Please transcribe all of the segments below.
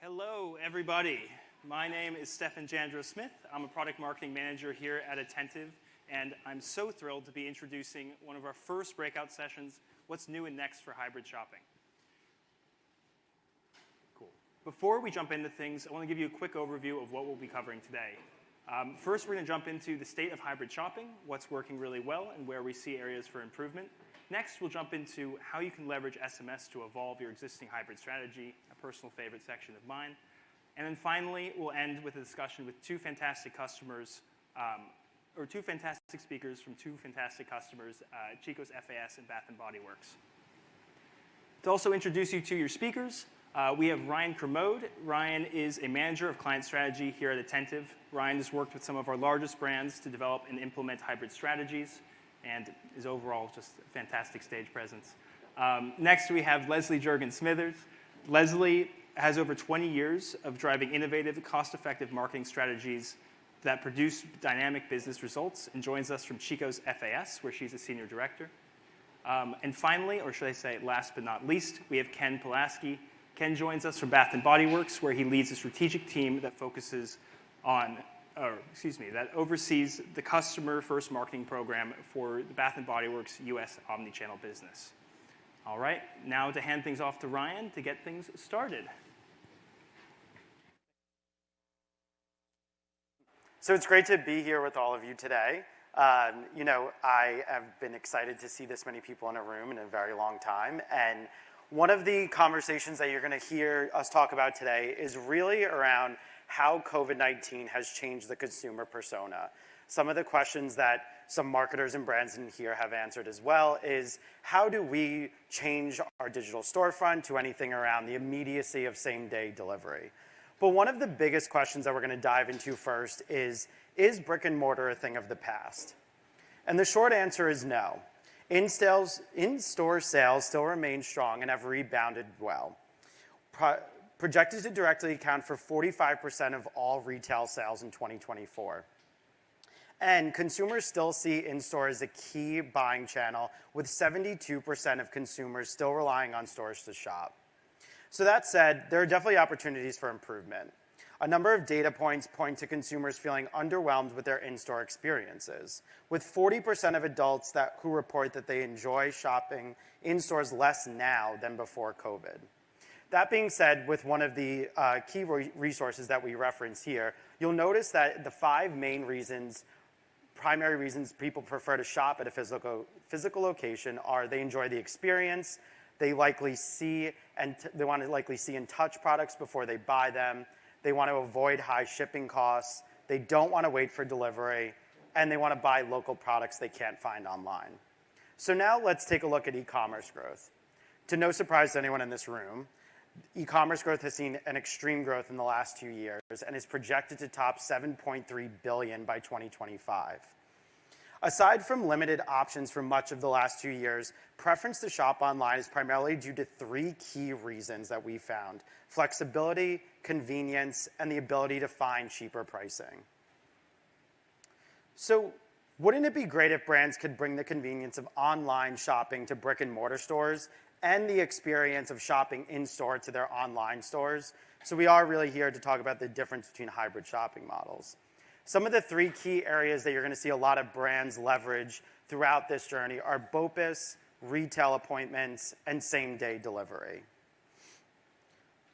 Hello, everybody. My name is Stefan Jandro-Smith. I'm a product marketing manager here at Attentive, and I'm so thrilled to be introducing one of our first breakout sessions, What's New and Next for Hybrid Shopping. Cool. Before we jump into things, I want to give you a quick overview of what we'll be covering today. First, we're going to jump into the state of hybrid shopping, what's working really well, and where we see areas for improvement. Next, we'll jump into how you can leverage SMS to evolve your existing hybrid strategy, a personal favorite section of mine. And then finally, we'll end with a discussion with two fantastic speakers from two fantastic customers, Chico's FAS and Bath & Body Works. To also introduce you to your speakers, we have Ryan Kermode. Ryan is a manager of client strategy here at Attentive. Ryan has worked with some of our largest brands to develop and implement hybrid strategies, and is overall just a fantastic stage presence. Next, we have Leslie Jurgen-Smithers. Leslie has over 20 years of driving innovative, cost-effective marketing strategies that produce dynamic business results, and joins us from Chico's FAS, where she's a senior director. And finally, or should I say last but not least, we have Ken Pulaski. Ken joins us from Bath & Body Works, where he leads a strategic team that that oversees the customer-first marketing program for the Bath & Body Works U.S. omnichannel business. All right, now to hand things off to Ryan to get things started. So it's great to be here with all of you today. I have been excited to see this many people in a room in a very long time. And one of the conversations that you're going to hear us talk about today is really around how COVID-19 has changed the consumer persona. Some of the questions that some marketers and brands in here have answered as well is, how do we change our digital storefront to anything around the immediacy of same-day delivery? But one of the biggest questions that we're going to dive into first is brick and mortar a thing of the past? And the short answer is no. In-store sales still remain strong and have rebounded well. Projected to directly account for 45% of all retail sales in 2024. And consumers still see in-store as a key buying channel, with 72% of consumers still relying on stores to shop. So that said, there are definitely opportunities for improvement. A number of data points point to consumers feeling underwhelmed with their in-store experiences, with 40% of adults who report that they enjoy shopping in stores less now than before COVID. That being said, with one of the key resources that we reference here, you'll notice that the five primary reasons people prefer to shop at a physical location are: they enjoy the experience, they want to see and touch products before they buy them, they want to avoid high shipping costs, they don't want to wait for delivery, and they want to buy local products they can't find online. So now let's take a look at e-commerce growth. To no surprise to anyone in this room, e-commerce growth has seen an extreme growth in the last 2 years and is projected to top $7.3 billion by 2025. Aside from limited options for much of the last 2 years, preference to shop online is primarily due to three key reasons that we found: flexibility, convenience, and the ability to find cheaper pricing. So wouldn't it be great if brands could bring the convenience of online shopping to brick and mortar stores and the experience of shopping in-store to their online stores? So we are really here to talk about the difference between hybrid shopping models. Some of the three key areas that you're going to see a lot of brands leverage throughout this journey are BOPIS, retail appointments, and same-day delivery.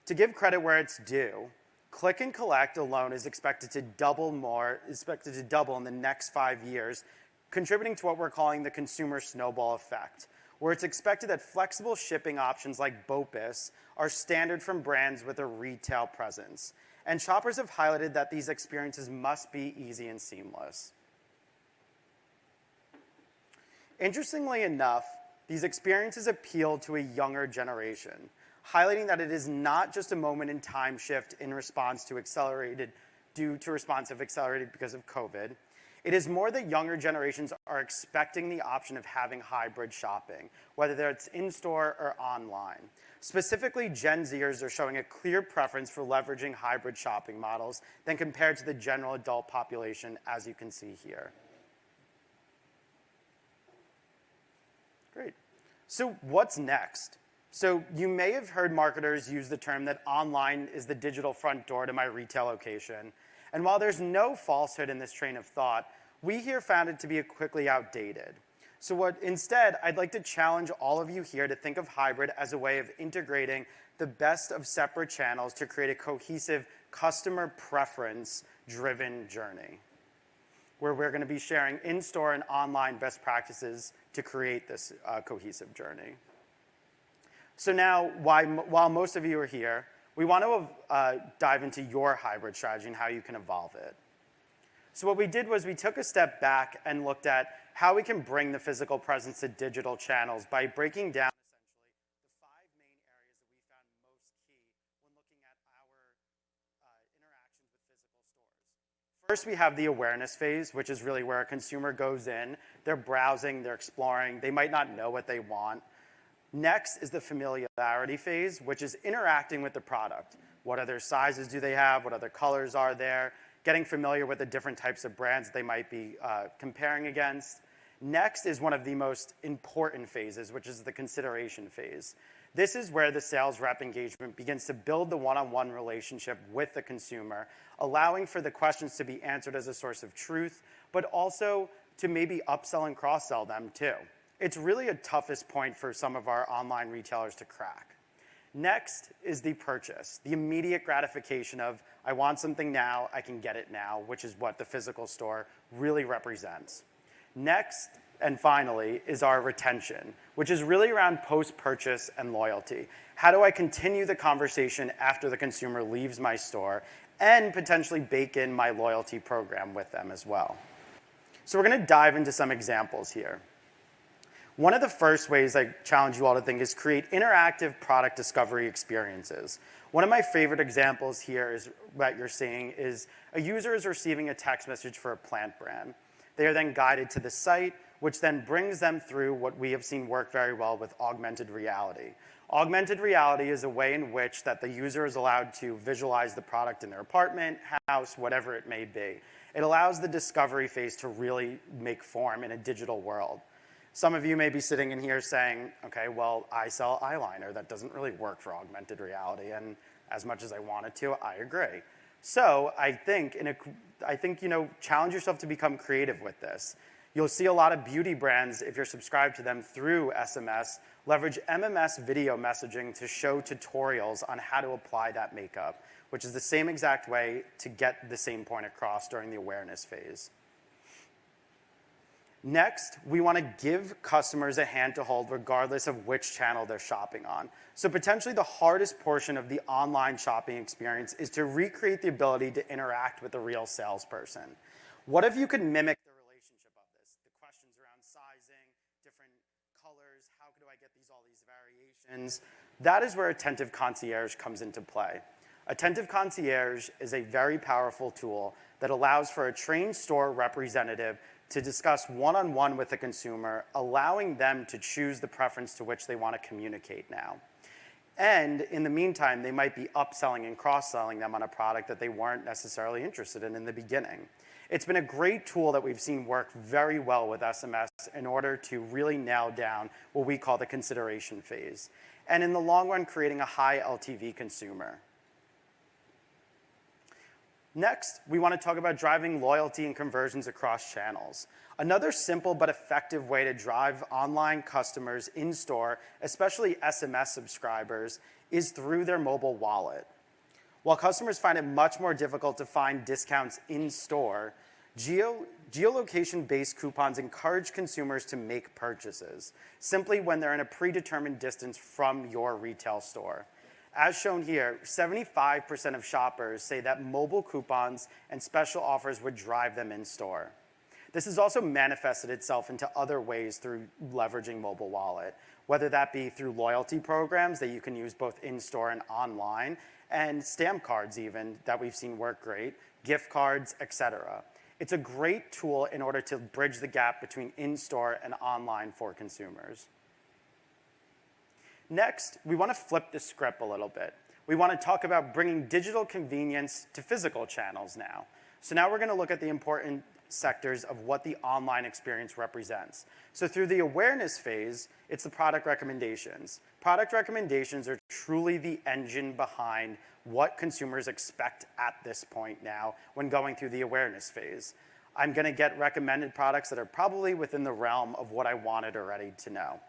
To give credit where it's due, click and collect alone is expected to double in the next 5 years, contributing to what we're calling the consumer snowball effect, where it's expected that flexible shipping options like BOPIS are standard from brands with a retail presence. And shoppers have highlighted that these experiences must be easy and seamless. Interestingly enough, these experiences appeal to a younger generation, highlighting that it is not just a moment in time shift due to responsive accelerated because of COVID. It is more that younger generations are expecting the option of having hybrid shopping, whether it's in-store or online. Specifically, Gen Zers are showing a clear preference for leveraging hybrid shopping models than compared to the general adult population, as you can see here. Great. So what's next? So you may have heard marketers use the term that online is the digital front door to my retail location. And while there's no falsehood in this train of thought, we here found it to be quickly outdated. So instead, I'd like to challenge all of you here to think of hybrid as a way of integrating the best of separate channels to create a cohesive customer preference-driven journey, where we're going to be sharing in-store and online best practices to create this cohesive journey. So now, while most of you are here, we want to dive into your hybrid strategy and how you can evolve it. So what we did was we took a step back and looked at how we can bring the physical presence to digital channels by breaking down essentially the 5 main areas that we found most key when looking at our interactions with physical stores. First, we have the awareness phase, which is really where a consumer goes in, they're browsing, they're exploring, they might not know what they want. Next is the familiarity phase, which is interacting with the product. What other sizes do they have? What other colors are there? Getting familiar with the different types of brands they might be comparing against. Next is one of the most important phases, which is the consideration phase. This is where the sales rep engagement begins to build the one-on-one relationship with the consumer, allowing for the questions to be answered as a source of truth, but also to maybe upsell and cross-sell them too. It's really a toughest point for some of our online retailers to crack. Next is the purchase, the immediate gratification of, I want something now, I can get it now, which is what the physical store really represents. Next, and finally, is our retention, which is really around post-purchase and loyalty. How do I continue the conversation after the consumer leaves my store and potentially bake in my loyalty program with them as well? So we're going to dive into some examples here. One of the first ways I challenge you all to think is create interactive product discovery experiences. One of my favorite examples here is what you're seeing is a user is receiving a text message for a plant brand. They are then guided to the site, which then brings them through what we have seen work very well with augmented reality. Augmented reality is a way in which that the user is allowed to visualize the product in their apartment, house, whatever it may be. It allows the discovery phase to really make form in a digital world. Some of you may be sitting in here saying, okay, well, I sell eyeliner. That doesn't really work for augmented reality. And as much as I wanted to, I agree. So I think, challenge yourself to become creative with this. You'll see a lot of beauty brands, if you're subscribed to them through SMS, leverage MMS video messaging to show tutorials on how to apply that makeup, which is the same exact way to get the same point across during the awareness phase. Next, we want to give customers a hand to hold regardless of which channel they're shopping on. So potentially the hardest portion of the online shopping experience is to recreate the ability to interact with a real salesperson. What if you could mimic the relationship of this? The questions around sizing, different colors, how do I get all these variations? That is where Attentive Concierge comes into play. Attentive Concierge is a very powerful tool that allows for a trained store representative to discuss one-on-one with the consumer, allowing them to choose the preference to which they want to communicate now. And in the meantime, they might be upselling and cross-selling them on a product that they weren't necessarily interested in the beginning. It's been a great tool that we've seen work very well with SMS in order to really nail down what we call the consideration phase. And in the long run, creating a high LTV consumer. Next, we want to talk about driving loyalty and conversions across channels. Another simple but effective way to drive online customers in-store, especially SMS subscribers, is through their mobile wallet. While customers find it much more difficult to find discounts in-store, geolocation-based coupons encourage consumers to make purchases, simply when they're in a predetermined distance from your retail store. As shown here, 75% of shoppers say that mobile coupons and special offers would drive them in store. This has also manifested itself into other ways through leveraging mobile wallet, whether that be through loyalty programs that you can use both in-store and online, and stamp cards even that we've seen work great, gift cards, etc. It's a great tool in order to bridge the gap between in-store and online for consumers. Next, we want to flip the script a little bit. We want to talk about bringing digital convenience to physical channels now. So now we're going to look at the important sectors of what the online experience represents. So through the awareness phase, it's the product recommendations. Product recommendations are truly the engine behind what consumers expect at this point now when going through the awareness phase. I'm gonna get recommended products that are probably within the realm of what I wanted already to know.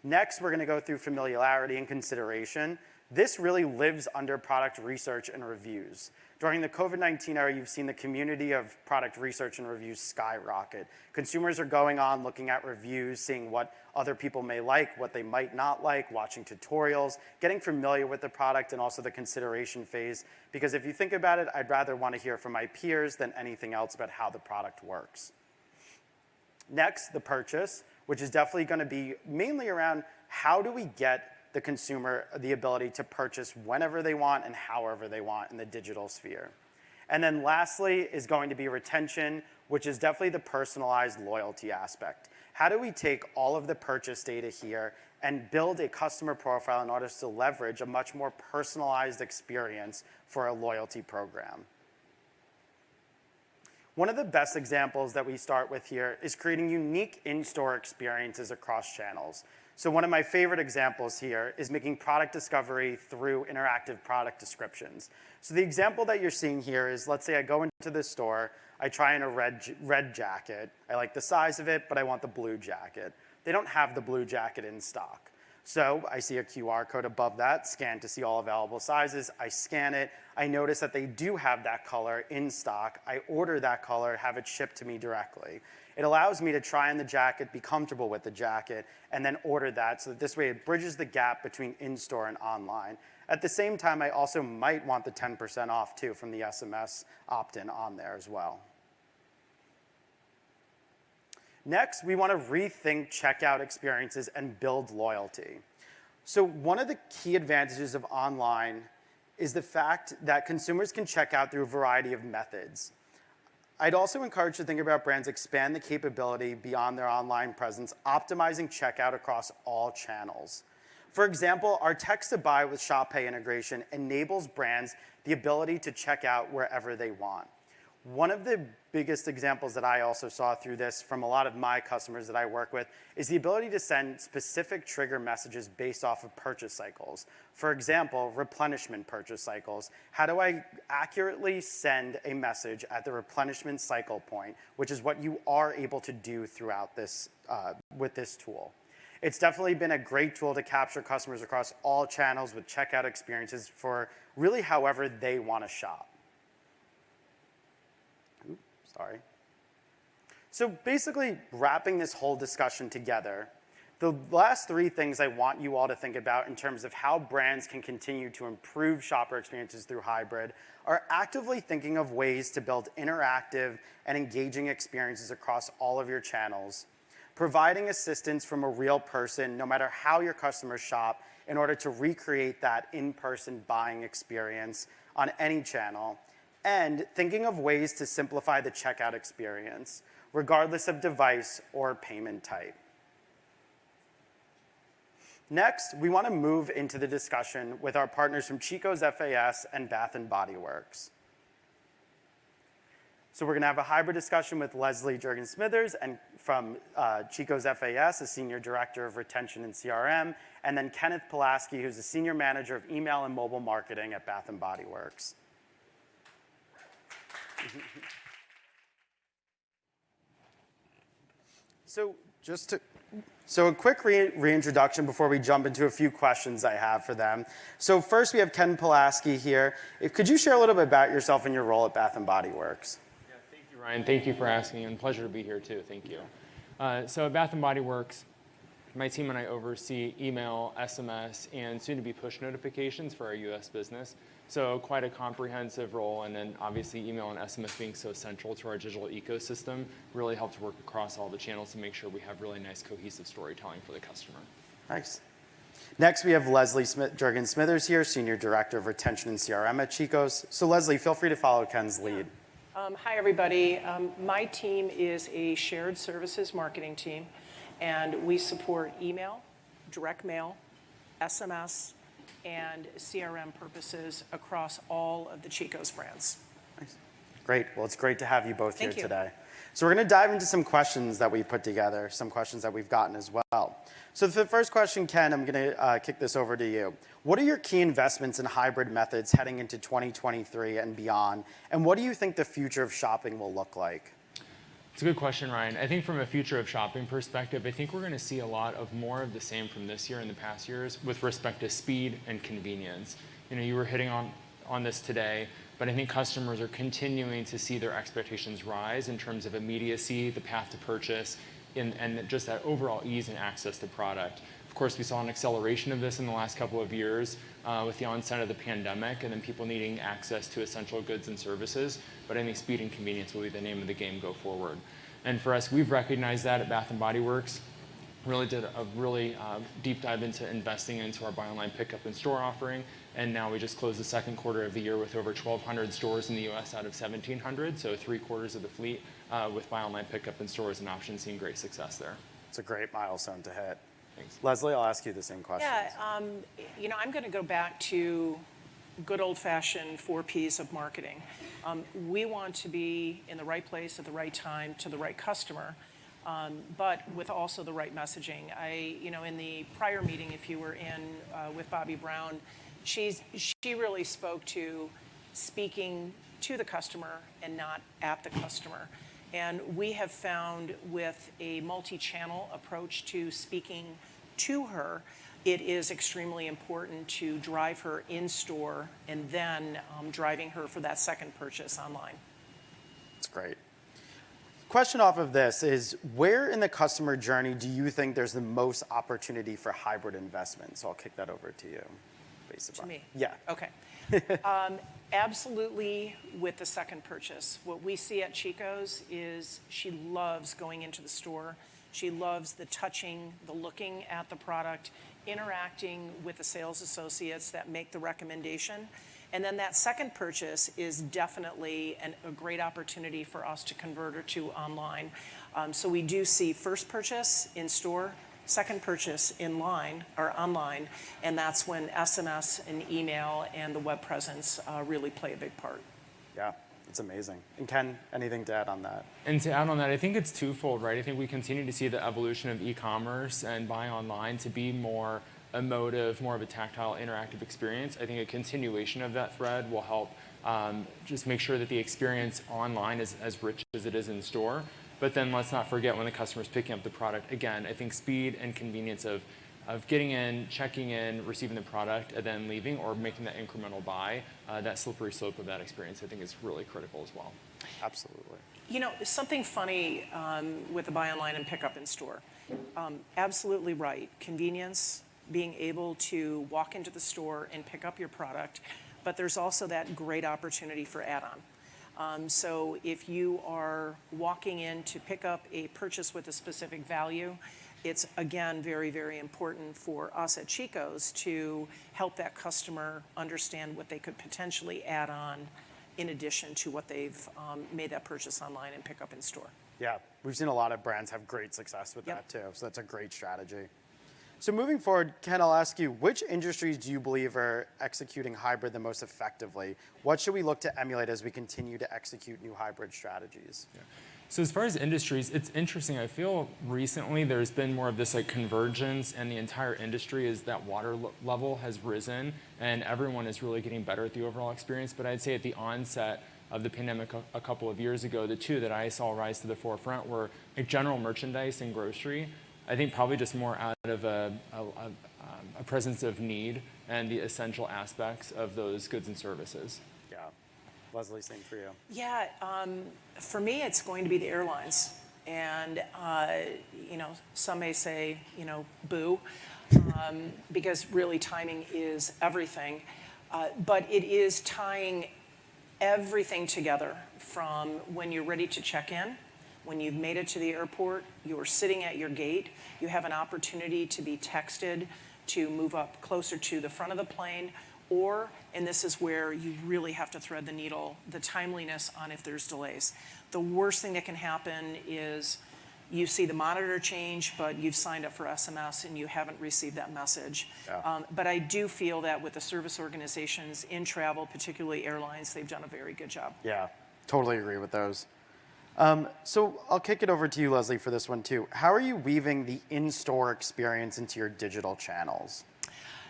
Next, we're gonna go through familiarity and consideration. This really lives under product research and reviews. During the COVID-19 era, you've seen the community of product research and reviews skyrocket. Consumers are going on, looking at reviews, seeing what other people may like, what they might not like, watching tutorials, getting familiar with the product, and also the consideration phase. Because if you think about it, I'd rather want to hear from my peers than anything else about how the product works. Next, the purchase, which is definitely going to be mainly around how do we get the consumer the ability to purchase whenever they want and however they want in the digital sphere. And then lastly is going to be retention, which is definitely the personalized loyalty aspect. How do we take all of the purchase data here and build a customer profile in order to leverage a much more personalized experience for a loyalty program? One of the best examples that we start with here is creating unique in-store experiences across channels. So one of my favorite examples here is making product discovery through interactive product descriptions. So the example that you're seeing here is, let's say I go into the store, I try on a red jacket. I like the size of it, but I want the blue jacket. They don't have the blue jacket in stock. So I see a QR code above that, scan to see all available sizes. I scan it. I notice that they do have that color in stock. I order that color, have it shipped to me directly. It allows me to try on the jacket, be comfortable with the jacket, and then order that, so that this way it bridges the gap between in-store and online. At the same time, I also might want the 10% off too from the SMS opt-in on there as well. Next, we want to rethink checkout experiences and build loyalty. So one of the key advantages of online is the fact that consumers can check out through a variety of methods. I'd also encourage to think about brands expand the capability beyond their online presence, optimizing checkout across all channels. For example, our text-to-buy with Shop Pay integration enables brands the ability to check out wherever they want. One of the biggest examples that I also saw through this from a lot of my customers that I work with is the ability to send specific trigger messages based off of purchase cycles. For example, replenishment purchase cycles. How do I accurately send a message at the replenishment cycle point, which is what you are able to do throughout this with this tool. It's definitely been a great tool to capture customers across all channels with checkout experiences for really however they want to shop. Sorry. So basically, wrapping this whole discussion together, the last three things I want you all to think about in terms of how brands can continue to improve shopper experiences through hybrid are actively thinking of ways to build interactive and engaging experiences across all of your channels, providing assistance from a real person no matter how your customers shop in order to recreate that in-person buying experience on any channel, and thinking of ways to simplify the checkout experience, regardless of device or payment type. Next, we want to move into the discussion with our partners from Chico's FAS and Bath & Body Works. So we're going to have a hybrid discussion with Leslie Jurgen-Smithers and from Chico's FAS, a Senior Director of Retention and CRM, and then Kenneth Pulaski, who's a Senior Manager of Email and Mobile Marketing at Bath & Body Works. So a quick reintroduction before we jump into a few questions I have for them. So first we have Ken Pulaski here. Could you share a little bit about yourself and your role at Bath & Body Works? Yeah, thank you, Ryan. Thank you for asking, and pleasure to be here too. Thank you. So at Bath & Body Works, my team and I oversee email, SMS, and soon-to-be push notifications for our U.S. business. So quite a comprehensive role, and then obviously email and SMS being so central to our digital ecosystem really helps work across all the channels to make sure we have really nice cohesive storytelling for the customer. Nice. Next, we have Leslie Jurgen-Smithers here, Senior Director of Retention and CRM at Chico's. So Leslie, feel free to follow Ken's lead. Hi, everybody. My team is a shared services marketing team, and we support email, direct mail, SMS, and CRM purposes across all of the Chico's brands. Nice. Great. Well, it's great to have you both here Thank you. today. So we're going to dive into some questions that we put together, some questions that we've gotten as well. So for the first question, Ken, I'm going to kick this over to you. What are your key investments in hybrid methods heading into 2023 and beyond? And what do you think the future of shopping will look like? It's a good question, Ryan. I think from a future of shopping perspective, I think we're going to see a lot of more of the same from this year and the past years with respect to speed and convenience. You were hitting on this today, but I think customers are continuing to see their expectations rise in terms of immediacy, the path to purchase, and just that overall ease and access to product. Of course, we saw an acceleration of this in the last couple of years with the onset of the pandemic and then people needing access to essential goods and services. But I think speed and convenience will be the name of the game go forward. And for us, we've recognized that at Bath & Body Works. Really did a really deep dive into investing into our buy online pickup in store offering. And now we just closed the second quarter of the year with over 1,200 stores in the US out of 1,700. So 3/4 of the fleet with buy online pickup in store as an option, seeing great success there. It's a great milestone to hit. Thanks. Leslie, I'll ask you the same question. Yeah, I'm going to go back to good old-fashioned 4 Ps of marketing. We want to be in the right place at the right time to the right customer, but with also the right messaging. In the prior meeting, if you were in with Bobby Brown, she really spoke to speaking to the customer and not at the customer. And we have found with a multi-channel approach to speaking to her, it is extremely important to drive her in store and then driving her for that second purchase online. That's great. Question off of this is, where in the customer journey do you think there's the most opportunity for hybrid investment? So I'll kick that over to you. To me? Yeah. Okay. Absolutely with the second purchase. What we see at Chico's is she loves going into the store. She loves the touching, the looking at the product, interacting with the sales associates that make the recommendation. And then that second purchase is definitely a great opportunity for us to convert her to online. So we do see first purchase in store, second purchase in line or online, and that's when SMS and email and the web presence really play a big part. Yeah, it's amazing. And Ken, anything to add on that? And to add on that, I think it's twofold, right? I think we continue to see the evolution of e-commerce and buy online to be more emotive, more of a tactile, interactive experience. I think a continuation of that thread will help just make sure that the experience online is as rich as it is in store. But then let's not forget when the customer's picking up the product, again, I think speed and convenience of getting in, checking in, receiving the product, and then leaving or making that incremental buy, that slippery slope of that experience, I think is really critical as well. Absolutely. Something funny with the buy online and pick up in store. Absolutely right. Convenience, being able to walk into the store and pick up your product, but there's also that great opportunity for add-on. So if you are walking in to pick up a purchase with a specific value, it's, again, very, very important for us at Chico's to help that customer understand what they could potentially add on in addition to what they've made that purchase online and pick up in store. Yeah, we've seen a lot of brands have great success with Yep. that too, so that's a great strategy. So moving forward, Ken, I'll ask you, which industries do you believe are executing hybrid the most effectively? What should we look to emulate as we continue to execute new hybrid strategies? Yeah. So as far as industries, it's interesting. I feel recently there's been more of this convergence, and the entire industry is that water level has risen, and everyone is really getting better at the overall experience. But I'd say at the onset of the pandemic a couple of years ago, the two that I saw rise to the forefront were general merchandise and grocery. I think probably just more out of a presence of need and the essential aspects of those goods and services. Yeah. Leslie, same for you. Yeah, for me, it's going to be the airlines. And, some may say, boo, because really timing is everything. But it is tying everything together from when you're ready to check in, when you've made it to the airport, you're sitting at your gate, you have an opportunity to be texted to move up closer to the front of the plane, or, and this is where you really have to thread the needle, the timeliness on if there's delays. The worst thing that can happen is you see the monitor change, but you've signed up for SMS and you haven't received that message. Yeah. But I do feel that with the service organizations in travel, particularly airlines, they've done a very good job. Yeah, Totally agree with those. So I'll kick it over to you, Leslie, for this one too. How are you weaving the in-store experience into your digital channels?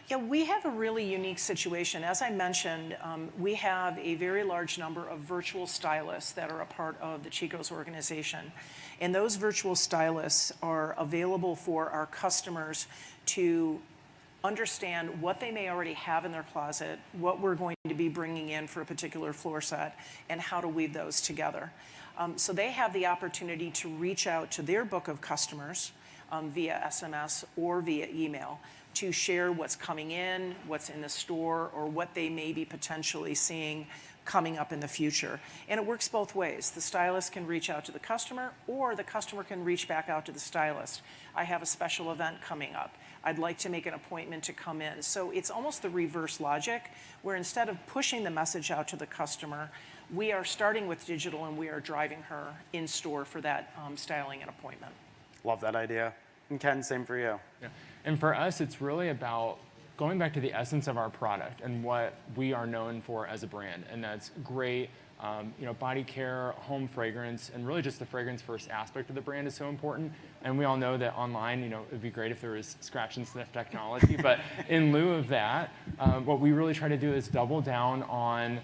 Yeah, we have a really unique situation. As I mentioned, we have a very large number of virtual stylists that are a part of the Chico's organization. And those virtual stylists are available for our customers to understand what they may already have in their closet, what we're going to be bringing in for a particular floor set, and how to weave those together. So they have the opportunity to reach out to their book of customers via SMS or via email to share what's coming in, what's in the store, or what they may be potentially seeing coming up in the future. And it works both ways. The stylist can reach out to the customer, or the customer can reach back out to the stylist. I have a special event coming up. I'd like to make an appointment to come in. So it's almost the reverse logic, where instead of pushing the message out to the customer, we are starting with digital and we are driving her in store for that styling and appointment. Love that idea. And Ken, same for you. Yeah. And for us, it's really about going back to the essence of our product and what we are known for as a brand. And that's great, body care, home fragrance, and really just the fragrance first aspect of the brand is so important. And we all know that online, it'd be great if there was scratch and sniff technology. But in lieu of that, what we really try to do is double down on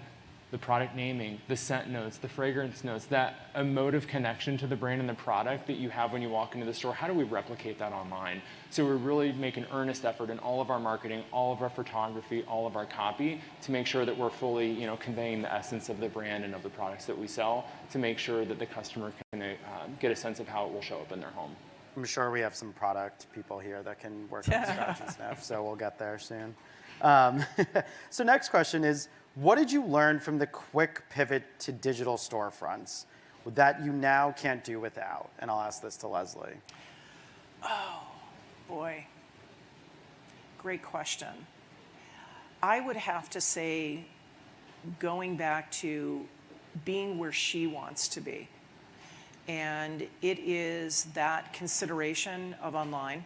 the product naming, the scent notes, the fragrance notes, that emotive connection to the brand and the product that you have when you walk into the store. How do we replicate that online? So we really make an earnest effort in all of our marketing, all of our photography, all of our copy to make sure that we're fully conveying the essence of the brand and of the products that we sell to make sure that the customer can get a sense of how it will show up in their home. I'm sure we have some product people here that can work on scratch and sniff, so we'll get there soon. So next question is, what did you learn from the quick pivot to digital storefronts that you now can't do without? And I'll ask this to Leslie. Oh, boy. Great question. I would have to say, going back to being where she wants to be. And it is that consideration of online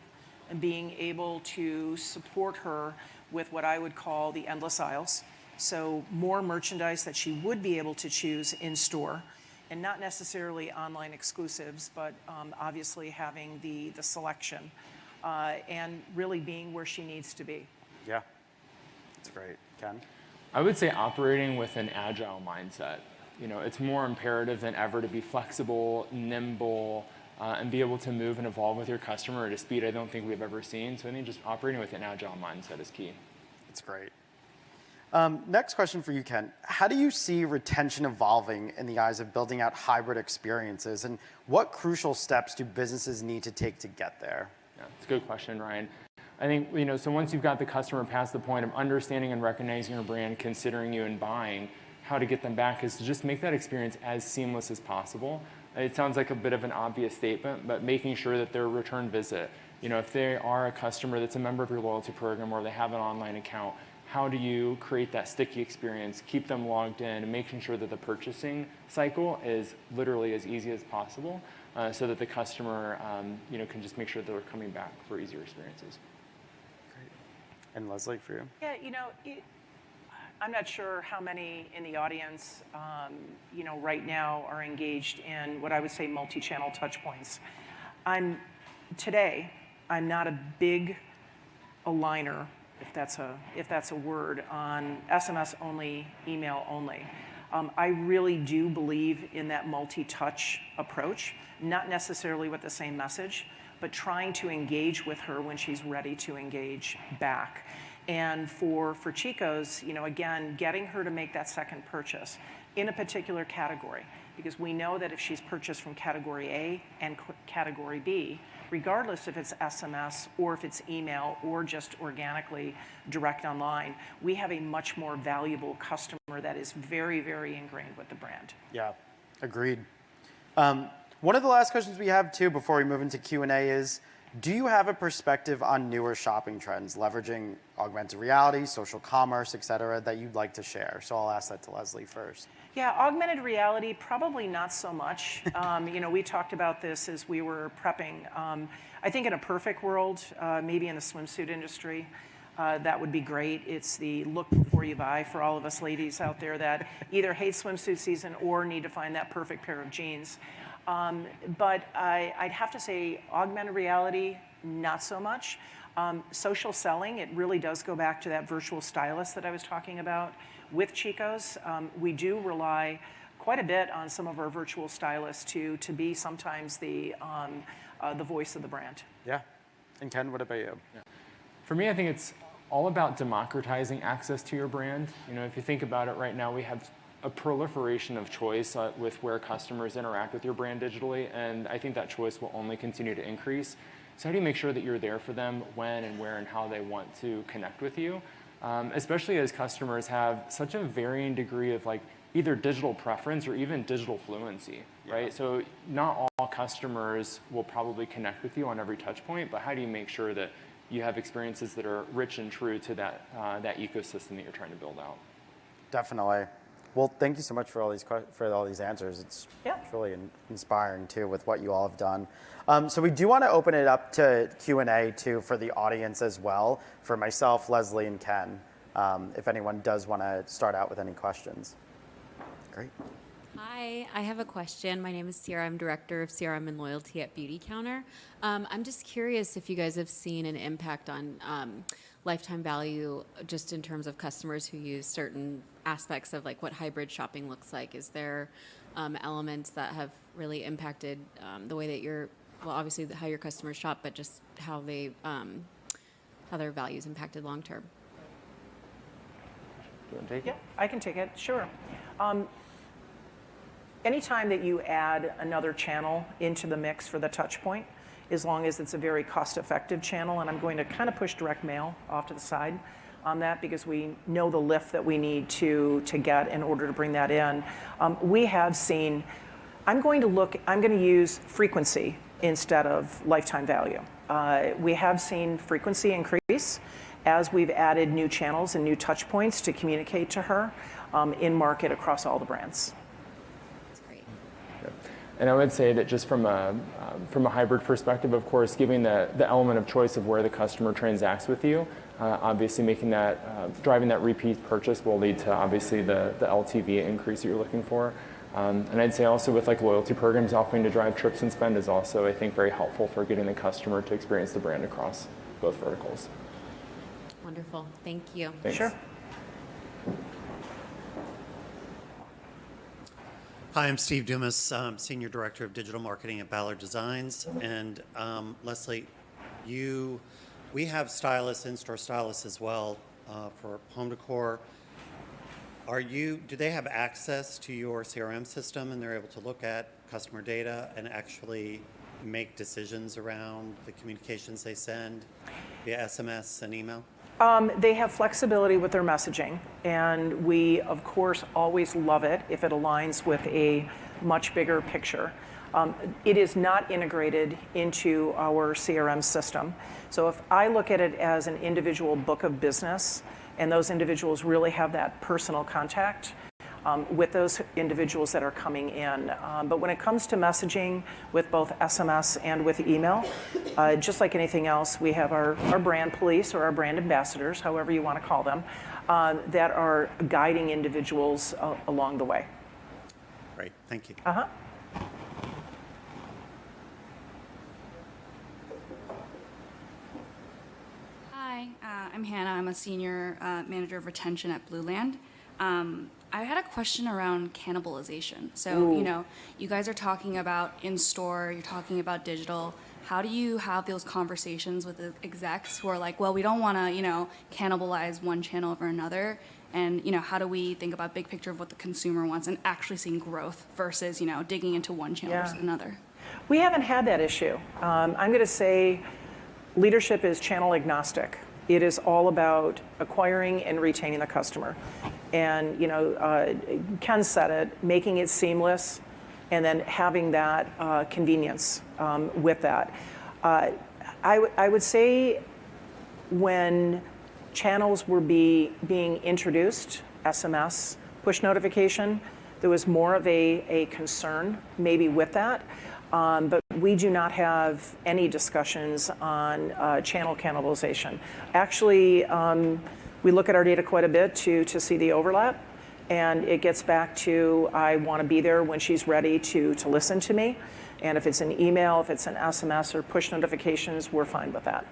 and being able to support her with what I would call the endless aisles. So more merchandise that she would be able to choose in store, and not necessarily online exclusives, but obviously having the selection and really being where she needs to be. Yeah, that's great. Ken? I would say operating with an agile mindset. It's more imperative than ever to be flexible, nimble, and be able to move and evolve with your customer at a speed I don't think we've ever seen. So I think just operating with an agile mindset is key. That's great. Next question for you, Ken. How do you see retention evolving in the eyes of building out hybrid experiences, and what crucial steps do businesses need to take to get there? Yeah, it's a good question, Ryan. I think, so once you've got the customer past the point of understanding and recognizing your brand, considering you and buying, how to get them back is to just make that experience as seamless as possible. It sounds like a bit of an obvious statement, but making sure that their return visit, if they are a customer that's a member of your loyalty program or they have an online account, how do you create that sticky experience, keep them logged in, and making sure that the purchasing cycle is literally as easy as possible so that the customer can just make sure that they're coming back for easier experiences. Great. And Leslie, for you? Yeah, I'm not sure how many in the audience, right now are engaged in what I would say multi-channel touch points. Today, I'm not a big aligner, if that's a word, on SMS only, email only. I really do believe in that multi-touch approach, not necessarily with the same message, but trying to engage with her when she's ready to engage back. And for Chico's, again, getting her to make that second purchase in a particular category, because we know that if she's purchased from category A and category B, regardless if it's SMS or if it's email or just organically direct online, we have a much more valuable customer that is very, very ingrained with the brand. Yeah, agreed. One of the last questions we have, too, before we move into Q&A is, do you have a perspective on newer shopping trends, leveraging augmented reality, social commerce, et cetera, that you'd like to share? So I'll ask that to Leslie first. Yeah, augmented reality, probably not so much. We talked about this as we were prepping. I think in a perfect world, maybe in the swimsuit industry, that would be great. It's the look before you buy for all of us ladies out there that either hate swimsuit season or need to find that perfect pair of jeans. But I'd have to say augmented reality, not so much. Social selling, it really does go back to that virtual stylist that I was talking about with Chico's. We do rely quite a bit on some of our virtual stylists to be sometimes the voice of the brand. Yeah. And Ken, what about you? For me, I think it's all about democratizing access to your brand. If you think about it right now, we have a proliferation of choice with where customers interact with your brand digitally, and I think that choice will only continue to increase. So how do you make sure that you're there for them when and where and how they want to connect with you? Especially as customers have such a varying degree of either digital preference or even digital fluency, right? So not all customers will probably connect with you on every touch point, but how do you make sure that you have experiences that are rich and true to that ecosystem that you're trying to build out? Definitely. Well, thank you so much for all these answers. It's really inspiring too with what you all have done. So we do want to open it up to Q&A too for the audience as well, for myself, Leslie, and Ken, if anyone does want to start out with any questions. Great. Hi, I have a question. My name is Sierra. I'm Director of CRM and Loyalty at Beauty Counter. I'm just curious if you guys have seen an impact on lifetime value just in terms of customers who use certain aspects of what hybrid shopping looks like. Is there elements that have really impacted the way that obviously how your customers shop, but just how their values impacted long term? Do you want to take it? Yeah, I can take it, sure. Anytime that you add another channel into the mix for the touch point, as long as it's a very cost-effective channel, and I'm going to kind of push direct mail off to the side on that because we know the lift that we need to get in order to bring that in. We have seen, I'm going to use frequency instead of lifetime value. We have seen frequency increase as we've added new channels and new touch points to communicate to her in market across all the brands. That's great. And I would say that just from a hybrid perspective, of course, giving the element of choice of where the customer transacts with you, obviously making that, driving that repeat purchase will lead to obviously the LTV increase that you're looking for. And I'd say also with loyalty programs offering to drive trips and spend is also, I think, very helpful for getting the customer to experience the brand across both verticals. Wonderful. Thank you. Thanks. Sure. Hi, I'm Steve Dumas, Senior Director of Digital Marketing at Ballard Designs. And Leslie, we have stylists, in-store stylists as well for home decor. Do they have access to your CRM system and they're able to look at customer data and actually make decisions around the communications they send via SMS and email? They have flexibility with their messaging, and we, of course, always love it if it aligns with a much bigger picture. It is not integrated into our CRM system. So if I look at it as an individual book of business, and those individuals really have that personal contact with those individuals that are coming in. But when it comes to messaging with both SMS and with email, just like anything else, we have our brand police or our brand ambassadors, however you want to call them, that are guiding individuals along the way. Great, thank you. Uh-huh. Hi, I'm Hannah. I'm a Senior Manager of Retention at Blue Land. I had a question around cannibalization. So, you guys are talking about in-store, you're talking about digital. How do you have those conversations with the execs who are like, well, we don't want to, cannibalize one channel over another? And, how do we think about big picture of what the consumer wants and actually seeing growth versus, digging into one channel versus another? We haven't had that issue. I'm going to say leadership is channel agnostic. It is all about acquiring and retaining the customer. And, Ken said it, making it seamless and then having that convenience with that. I would say when channels were being introduced, SMS, push notification, there was more of a concern maybe with that. But we do not have any discussions on channel cannibalization. Actually, we look at our data quite a bit to see the overlap, and it gets back to I want to be there when she's ready to listen to me. And if it's an email, if it's an SMS or push notifications, we're fine with that.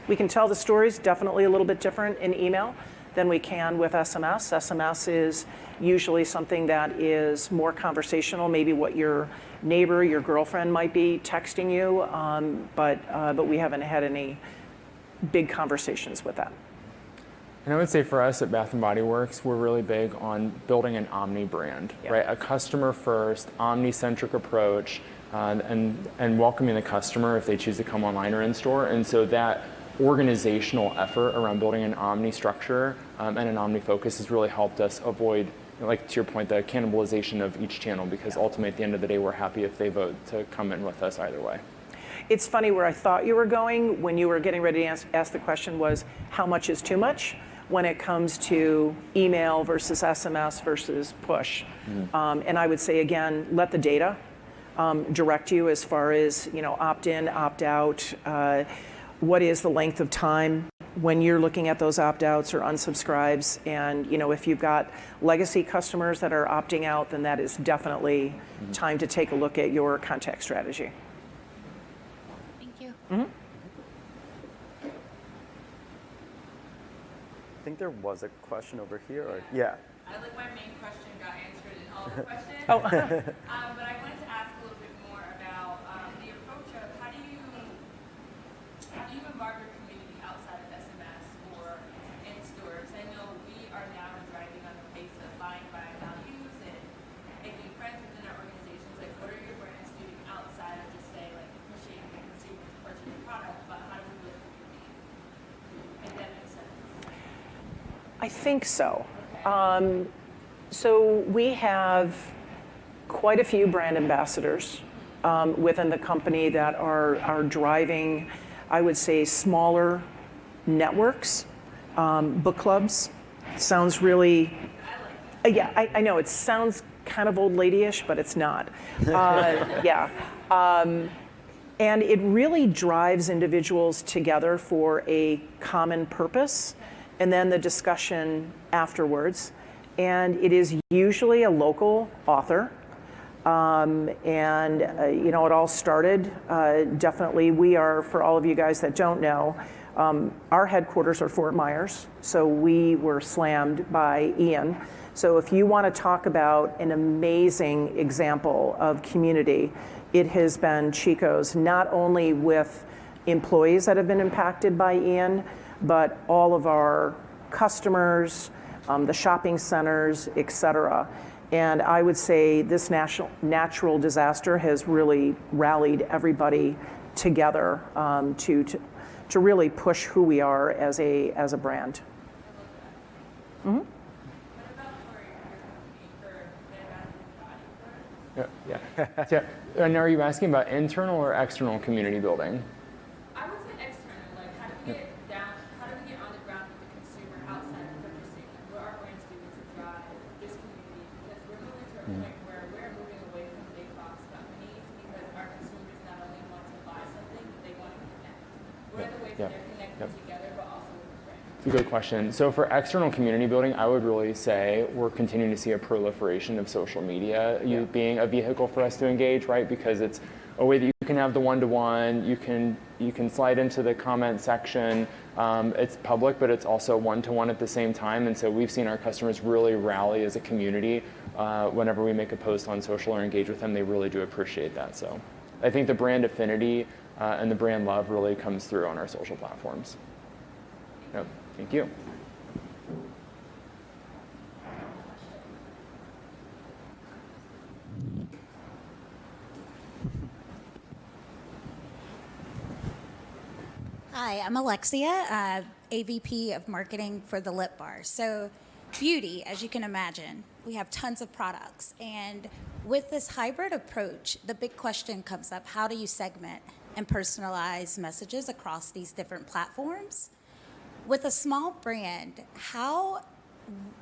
We can tell the stories definitely a little bit different in email than we can with SMS. SMS is usually something that is more conversational, maybe what your neighbor, your girlfriend might be texting you, but we haven't had any big conversations with that. And I would say for us at Bath & Body Works, we're really big on building an omni brand, right? A customer first, omni-centric approach, and welcoming the customer if they choose to come online or in store. And so that organizational effort around building an omni structure and an omnifocus has really helped us avoid, like to your point, the cannibalization of each channel, because ultimately at the end of the day, we're happy if they vote to come in with us either way. It's funny, where I thought you were going when you were getting ready to ask the question was, how much is too much when it comes to email versus SMS versus push? And I would say, again, let the data direct you as far as, opt in, opt out. What is the length of time when you're looking at those opt-outs or unsubscribes? And if you've got legacy customers that are opting out, then that is definitely time to take a look at your contact strategy. Thank you. I think there was a question over here. Or, yeah. I like my main question got answered in all the questions. Oh. But I wanted to ask a little bit more about the approach of how do you embark your community outside of SMS or in stores? I know we are now driving on the pace of buying by values and making friends within our organizations. Like, what are your brands doing outside of just say like pushing the consumers to purchase your product? But how do we build community? If that makes sense. I think so. So we have quite a few brand ambassadors within the company that are driving, I would say, smaller networks, book clubs. Sounds really, yeah, I know it sounds kind of old lady-ish, but it's not. Yeah. And it really drives individuals together for a common purpose, and then the discussion afterwards. And it is usually a local author. It all started, definitely, we are, for all of you guys that don't know, our headquarters are Fort Myers, so we were slammed by Ian. So if you want to talk about an amazing example of community, it has been Chico's, not only with employees that have been impacted by Ian, but all of our customers, the shopping centers, et cetera. And I would say this natural disaster has really rallied everybody together to really push who we are as a brand. Mm-hmm. What about for your company, for Yeah. Yeah. And are you asking about internal or external community building? I would say external, like how do we get on the ground with the consumer outside of purchasing? Like what are brands doing to drive this community? Because we're moving to a point where we're moving away from big box companies because our consumers not only want to buy something, but they want to connect. What are the ways that they're connecting together, but also with the brand? It's a good question. So for external community building, I would really say we're continuing to see a proliferation of social media being a vehicle for us to engage, right? Because it's a way that you can have the one-to-one, you can slide into the comment section. It's public, but it's also one-to-one at the same time. And so we've seen our customers really rally as a community whenever we make a post on social or engage with them. They really do appreciate that. So I think the brand affinity and the brand love really comes through on our social platforms. Yep. Thank you. Hi, I'm Alexia, AVP of Marketing for the Lip Bar. So beauty, as you can imagine, we have tons of products. And with this hybrid approach, the big question comes up, how do you segment and personalize messages across these different platforms? With a small brand,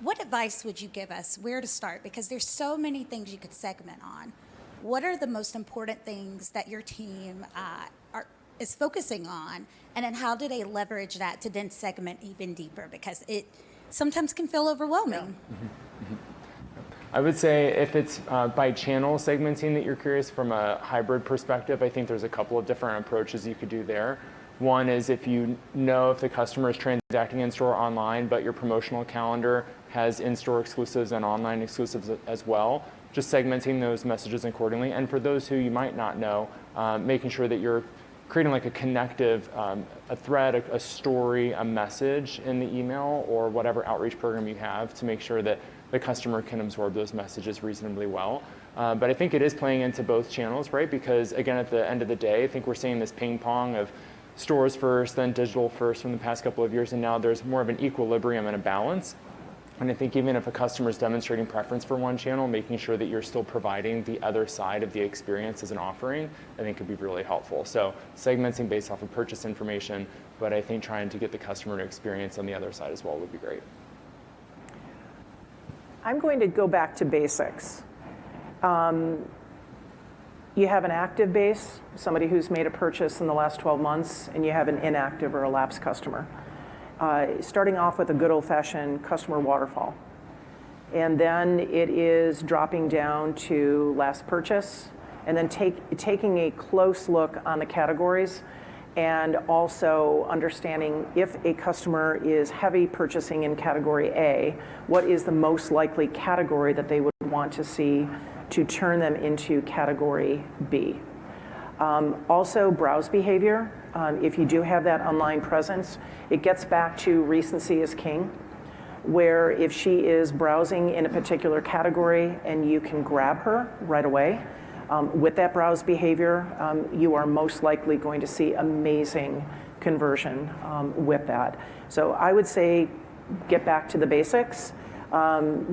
what advice would you give us where to start? Because there's so many things you could segment on. what are the most important things that your team is focusing on, and then how do they leverage that to then segment even deeper, because it sometimes can feel overwhelming. I would say if it's by channel segmenting that you're curious from a hybrid perspective, I think there's a couple of different approaches you could do there. One is if you know if the customer is transacting in-store online, but your promotional calendar has in-store exclusives and online exclusives as well, just segmenting those messages accordingly. And for those who you might not know, making sure that you're creating like a connective, a thread, a story, a message in the email or whatever outreach program you have to make sure that the customer can absorb those messages reasonably well. But I think it is playing into both channels, right? Because again, at the end of the day, I think we're seeing this ping pong of stores first, then digital first from the past couple of years, and now there's more of an equilibrium and a balance. And I think even if a customer is demonstrating preference for one channel, making sure that you're still providing the other side of the experience as an offering, I think could be really helpful. So segmenting based off of purchase information, but I think trying to get the customer to experience on the other side as well would be great. I'm going to go back to basics. You have an active base, somebody who's made a purchase in the last 12 months, and you have an inactive or a lapsed customer. Starting off with a good old-fashioned customer waterfall. And then it is dropping down to last purchase, and then taking a close look on the categories, and also understanding if a customer is heavy purchasing in category A, what is the most likely category that they would want to see to turn them into category B. Also, browse behavior. If you do have that online presence, it gets back to recency is king, where if she is browsing in a particular category and you can grab her right away, with that browse behavior, you are most likely going to see amazing conversion with that. So I would say get back to the basics.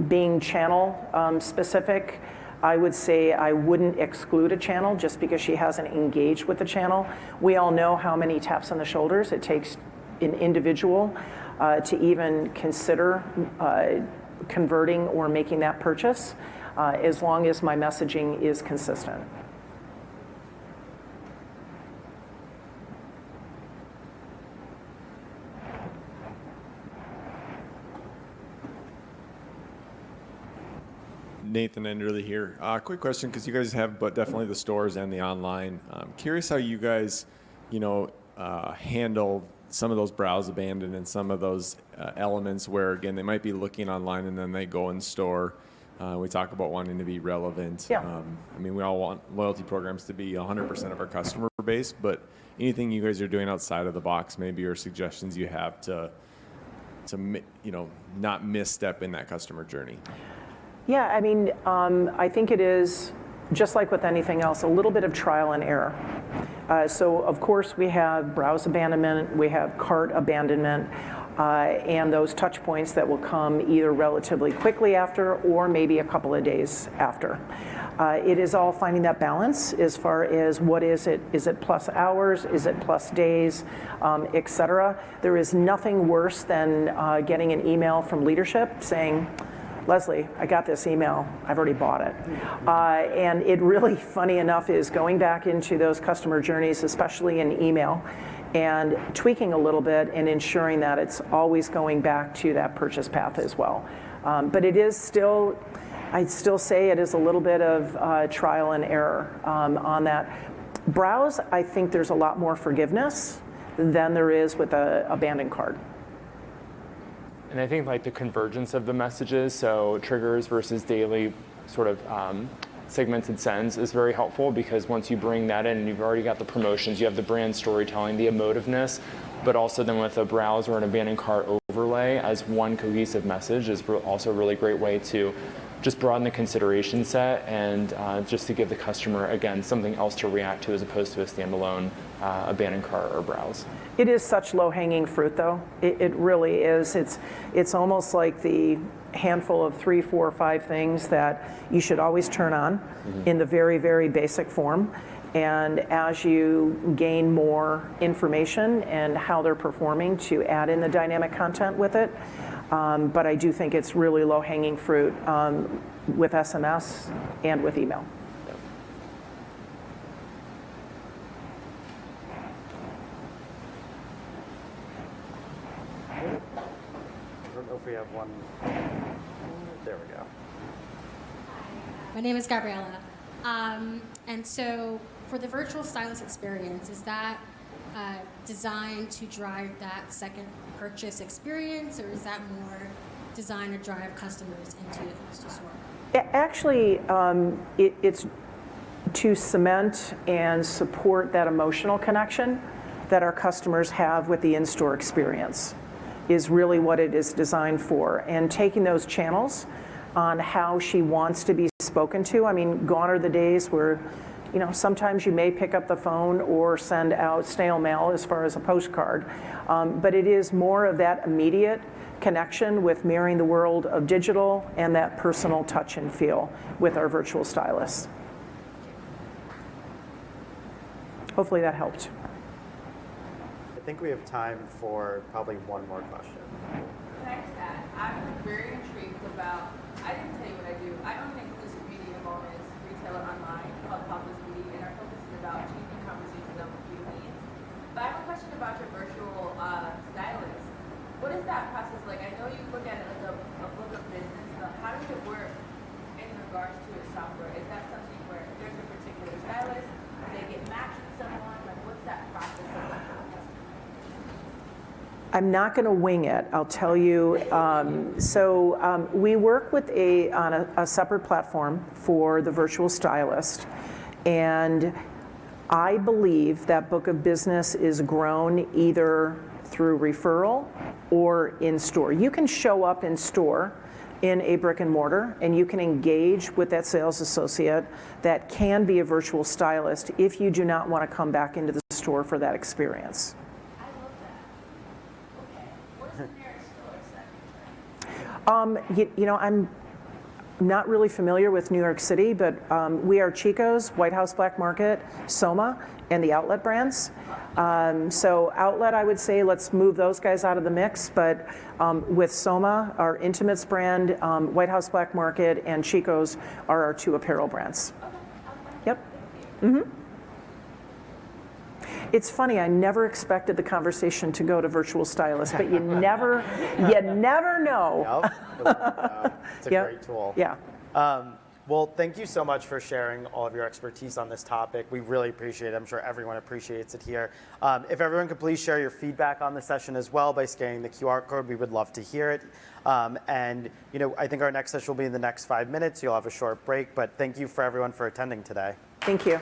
Being channel specific, I would say I wouldn't exclude a channel just because she hasn't engaged with the channel. We all know how many taps on the shoulders it takes an individual to even consider converting or making that purchase, as long as my messaging is consistent. Nathan Enderly here. Quick question, because you guys have, but definitely the stores and the online. Curious how you guys, handle some of those browse abandoned and some of those elements where, again, they might be looking online and then they go in store. We talk about wanting to be relevant. Yeah. We all want loyalty programs to be 100% of our customer base, but anything you guys are doing outside of the box, maybe, or suggestions you have to not misstep in that customer journey? Yeah, I think it is, just like with anything else, a little bit of trial and error. So, of course, we have browse abandonment, we have cart abandonment, and those touch points that will come either relatively quickly after or maybe a couple of days after. It is all finding that balance as far as what is it? Is it plus hours? Is it plus days, et cetera? There is nothing worse than getting an email from leadership saying, Leslie, I got this email, I've already bought it. And it really, funny enough, is going back into those customer journeys, especially in email, and tweaking a little bit and ensuring that it's always going back to that purchase path as well. But it is still, I'd still say it is a little bit of trial and error on that. Browse, I think there's a lot more forgiveness than there is with a abandoned cart. And I think like the convergence of the messages, so triggers versus daily sort of segmented sends is very helpful, because once you bring that in and you've already got the promotions, you have the brand storytelling, the emotiveness, but also then with a browse or an abandoned cart overlay as one cohesive message is also a really great way to just broaden the consideration set and just to give the customer, again, something else to react to as opposed to a standalone abandoned cart or browse. It is such low-hanging fruit, though. It really is. It's almost like the handful of 3, 4, 5 things that you should always turn on in the very, very basic form. And as you gain more information and how they're performing, to add in the dynamic content with it. But I do think it's really low-hanging fruit with SMS and with email. one. There we go. My name is Gabriella. And so for the virtual stylist experience, is that designed to drive that second purchase experience, or is that more designed to drive customers into the store? Actually, it's to cement and support that emotional connection that our customers have with the in-store experience is really what it is designed for. And taking those channels on how she wants to be spoken to. I mean, gone are the days where, you know, sometimes you may pick up the phone or send out snail mail as far as a postcard, but it is more of that immediate connection with mirroring the world of digital and that personal touch and feel with our virtual stylists. Hopefully that helped. I think we have time for probably one more question. Thanks, Dad. I'm very intrigued about, I didn't tell you what I do. I own an inclusive media wellness retailer online called Populous Beauty, and our focus is about changing conversations on beauty needs. But I have a question about your virtual stylist. What is that process like? I know you look at it like a book of business, but how does it work in regards to your software? Is that something where there's a particular stylist, they get matched with someone? Like, what's that process like? I'm not going to wing it, I'll tell you. We work with on a separate platform for the virtual stylist, and I believe that book of business is grown either through referral or in store. You can show up in store in a brick and mortar, and you can engage with that sales associate that can be a virtual stylist if you do not want to come back into the store for that experience. I'm not really familiar with New York City, but we are Chico's, White House Black Market, Soma, and the Outlet brands. So Outlet, I would say, let's move those guys out of the mix. But with Soma, our Intimates brand, White House Black Market, and Chico's are our two apparel brands. Yep. Mm-hmm. It's funny, I never expected the conversation to go to virtual stylists, but you never know. Yep. It's a great tool. Yeah. Well, thank you so much for sharing all of your expertise on this topic. We really appreciate it. I'm sure everyone appreciates it here. If everyone could please share your feedback on the session as well by scanning the QR code, we would love to hear it. And I think our next session will be in the next 5 minutes. You'll have a short break, but thank you for everyone for attending today. Thank you.